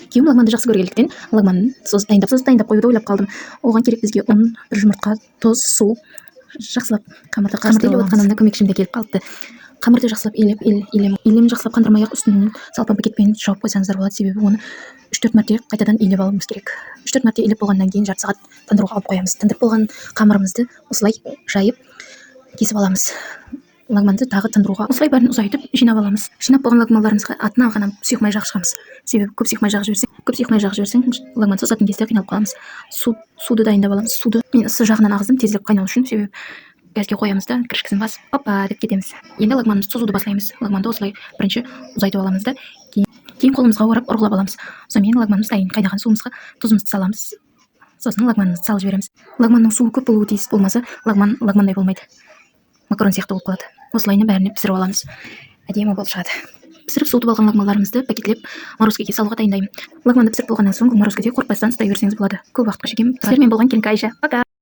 күйеуім лагманды жақсы көргендіктен лагманын дайындап қоюды ойлап қалдым. Оған керек бізге ұн, бір жұмыртқа, тұз, су. Жақсылап қамырды илеп отқанымда көмекшім де келіп қалыпты. Қамырды жақсылап илем жақсылап қандырмай-ақ үстінен салпан пакетпен жауып қойсаңыздар болады, себебі оны 3-4 мәрте қайтадан илеп алуымыз керек. 3-4 мәрте илеп болғаннан кейін жарты сағат тандыруға алып қоямыз. Тындырып болған қамырымызды осылай жайып кесіп аламыз. Лагманды тағы тандыруға осылай бәрін ұзайтып жинап аламыз. Жинап болған лагмандарымызға атынан ғана сұйық май жағамыз. Себебі көп сұйық май жағып жіберсең, лагман созатын кезде қиналып қаламыз. Суды дайындап аламыз. Суды мен ысы жағынан ағыздым тезірек қайнау үшін, себебі газге қоямыз да кіршкісін басып, опа деп кетеміз. Енді лагманымызды созуды бастаймыз. Лагманды осылай бірінші ұзайтып аламыз да, кейін қолымызға орап ұрғылап аламыз. Сонымен лагманымыз дайын. Қайнаған суымызға тұзымызды саламыз. Сосын лагманымызды салып жібереміз. Лагманның суы көп болуы тиіс, болмаса лагмандай болмайды. Макарон сияқты болып қалады. Осылайына бәріне пісіріп аламыз. Әдемі болып шығады. Пісіріп суытып алған лагмандарымызды пакетлеп морозкеге салуға дайындаймын. Лагманды пісіріп болғаннан соң морозкеде қорықпастан ұстай берсеңіз болады. Көп уақытқа шегемін. Сіздермен болған Келінка Айша. Пока.